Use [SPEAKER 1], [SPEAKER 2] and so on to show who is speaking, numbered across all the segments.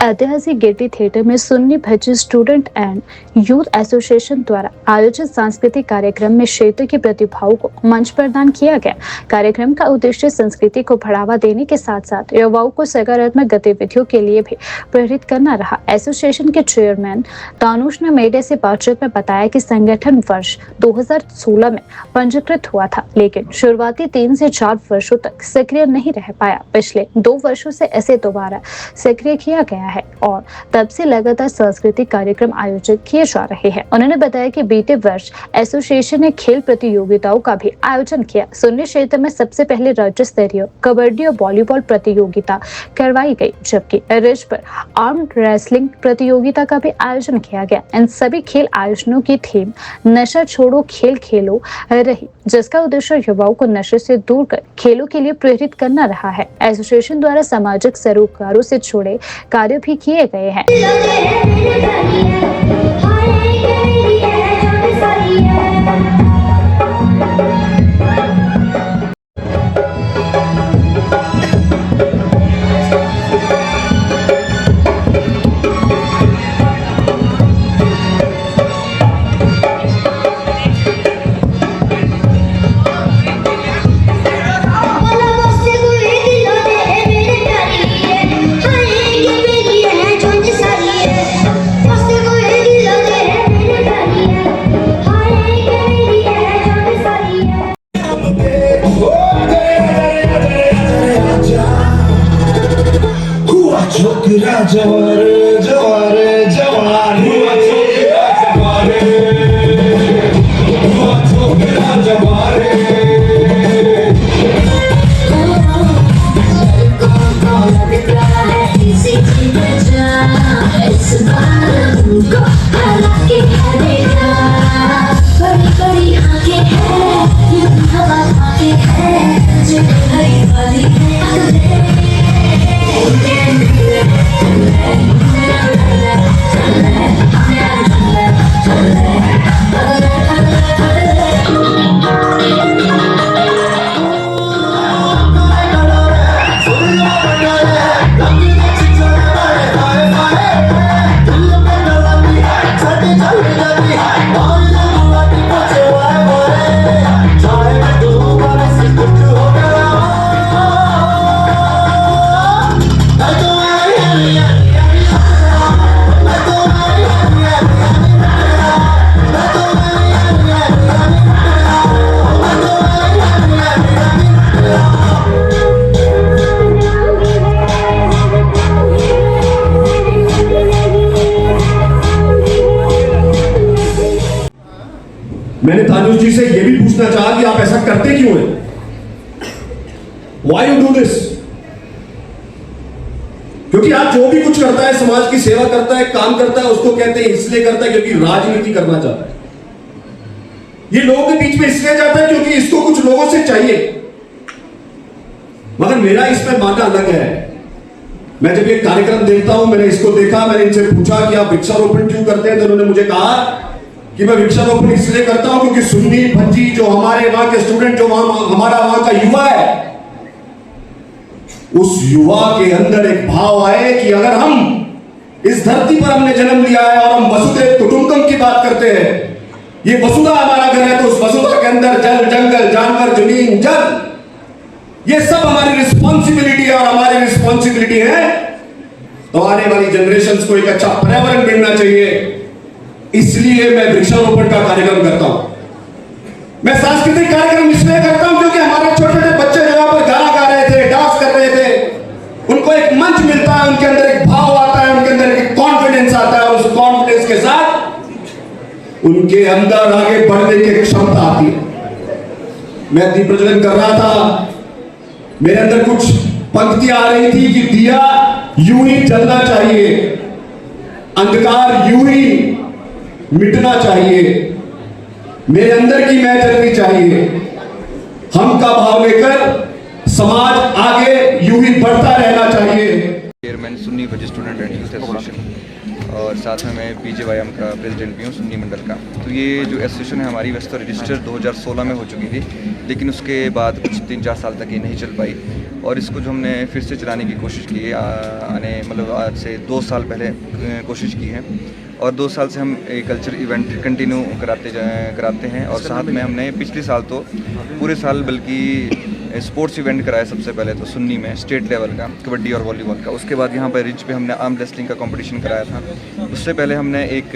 [SPEAKER 1] ऐतिहासिक Getty theatre में Sunni Bhajji student and youth association द्वारा आयोजित सांस्कृतिक कार्यक्रम में क्षेत्र की प्रतिभाओं को मंच प्रदान किया गया। कार्यक्रम का उद्देश्य संस्कृति को बढ़ावा देने के साथ साथ युवाओं को सकारात्मक गतिविधियों के लिए भी प्रेरित करना रहा। एसोसिएशन के चेयरमैन तानुष ने मीडिया से बातचीत में बताया कि संगठन वर्ष 2016 में पंजीकृत हुआ था, लेकिन शुरुआती 3 से 4 वर्षों तक सक्रिय नहीं रह पाया। पिछले 2 वर्षों से इसे दोबारा सक्रिय किया गया है और तब से लगातार सांस्कृतिक कार्यक्रम आयोजित किए जा रहे हैं। उन्होंने बताया कि बीते वर्ष एसोसिएशन ने खेल प्रतियोगिताओं का भी आयोजन किया। सुन्नी क्षेत्र में सबसे पहले राज्य स्तरीय कबड्डी और वॉलीबॉल प्रतियोगिता करवाई गई, जबकि रिज पर आर्म रेसलिंग प्रतियोगिता का भी आयोजन किया गया। इन सभी खेल आयोजनों की थीम नशा छोड़ो खेल खेलो रही, जिसका उद्देश्य युवाओं को नशे से दूर कर खेलों के लिए प्रेरित करना रहा है। एसोसिएशन द्वारा सामाजिक सरोकारों से जुड़े कार्य भी किए गए हैं।
[SPEAKER 2] छोकरा जवार जवार जवार हुआ छोकरा जवार हुआ छोकरा जवार किसी की बजा इस बार तुमको हरा के करेगा। बड़ी बड़ी आंखें हैं, यूं हवा आंखें हैं, जो हरी वाली है।
[SPEAKER 3] मैंने तानुष जी से यह भी पूछना चाहा कि आप ऐसा करते क्यों हैं? Why you do this? क्योंकि आप जो भी कुछ करता है, समाज की सेवा करता है, काम करता है, उसको कहते हैं इसलिए करता है क्योंकि राजनीति करना चाहता है। ये लोगों के बीच में इसलिए जाता है क्योंकि इसको कुछ लोगों से चाहिए। मगर मेरा इसमें मानना अलग है। मैं जब ये कार्यक्रम देखता हूं, मैंने इसको देखा, मैंने इनसे पूछा कि आप वृक्षारोपण क्यों करते हैं, तो उन्होंने मुझे कहा कि मैं वृक्षारोपण इसलिए करता हूं क्योंकि सुन्नी भज्जी जो हमारे वहां के स्टूडेंट, जो हमारा वहां का युवा है, उस युवा के अंदर एक भाव आए कि अगर हम इस धरती पर हमने जन्म लिया है और हम वसुधैव कुटुंबकम की बात करते हैं, ये वसुधा हमारा घर है, तो उस वसुधा के अंदर जल, जंगल, जानवर, जमीन, जल, ये सब हमारी रिस्पॉन्सिबिलिटी है। और हमारी रिस्पॉन्सिबिलिटी है तो आने वाली जनरेशंस को एक अच्छा पर्यावरण मिलना चाहिए। इसलिए मैं वृक्षारोपण का कार्यक्रम करता हूं। मैं सांस्कृतिक कार्यक्रम इसलिए करता हूं क्योंकि हमारे छोटे छोटे बच्चे जो यहां पर गाना गा रहे थे, डांस कर रहे थे, उनको एक मंच मिलता है, उनके अंदर एक भाव आता है, उनके अंदर एक कॉन्फिडेंस आता है, और उस कॉन्फिडेंस के साथ उनके अंदर आगे बढ़ने की क्षमता आती है। मैं दीप प्रज्वलन कर रहा था, मेरे अंदर कुछ पंक्तियां आ रही थी कि दिया यूं ही जलना चाहिए, अंधकार यूं ही मिटना चाहिए, मेरे अंदर की मैं जलनी चाहिए। हम का भाव लेकर समाज आगे यूं ही बढ़ता रहना चाहिए।
[SPEAKER 4] Chairman Sunni Bhajji student and youth association और साथ में मैं PJYM का प्रेसिडेंट भी हूँ सुन्नी मंडल का। तो ये जो एसोसिएशन है हमारी वैसे तो रजिस्टर 2016 में हो चुकी थी, लेकिन उसके बाद कुछ 3-4 साल तक ये नहीं चल पाई। और इसको जो हमने फिर से चलाने की कोशिश की है मतलब आज से 2 साल पहले कोशिश की है, और 2 साल से हम एक कल्चर इवेंट कंटिन्यू कराते हैं। और साथ में हमने पिछले साल तो पूरे साल बल्कि स्पोर्ट्स इवेंट कराया। सबसे पहले तो सुन्नी में स्टेट लेवल का कबड्डी और वॉलीबॉल का, उसके बाद यहाँ पर रिज पे हमने आर्म रेसलिंग का कंपटीशन कराया था। उससे पहले हमने एक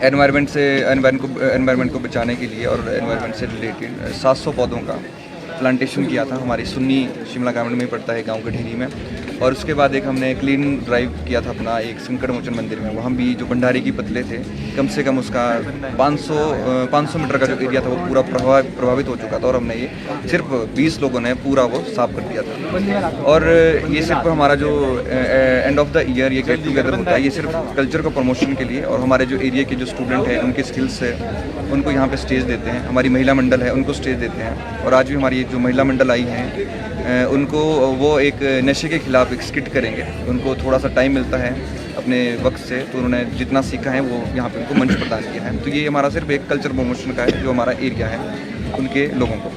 [SPEAKER 4] एनवायरनमेंट को बचाने के लिए और एनवायरनमेंट से रिलेटेड 700 पौधों का प्लांटेशन किया था। हमारी सुन्नी शिमला ग्रामीण में ही पड़ता है, गांव कठेरी में। और उसके बाद एक हमने क्लीन ड्राइव किया था अपना एक संकट मोचन मंदिर में। वहाँ भी जो भंडारे की पतले थे, कम से कम उसका 500 मीटर का जो एरिया था वो पूरा प्रभावित हो चुका था, और हमने ये सिर्फ 20 लोगों ने पूरा वो साफ कर दिया था। और ये सिर्फ हमारा जो एंड ऑफ द ईयर ये गेट टुगेदर होता है, ये सिर्फ कल्चर को प्रमोशन के लिए, और हमारे जो एरिया के जो स्टूडेंट हैं उनके स्किल्स से उनको यहाँ पे स्टेज देते हैं। हमारी महिला मंडल है उनको स्टेज देते हैं। और आज भी हमारी जो महिला मंडल आई हैं उनको वो एक नशे के खिलाफ एक स्किट करेंगे। उनको थोड़ा सा टाइम मिलता है अपने वक्त से, तो उन्होंने जितना सीखा है वो यहाँ पे उनको मंच प्रदान किया है। तो ये हमारा सिर्फ एक कल्चर प्रमोशन का है जो हमारा एरिया है उनके लोगों को।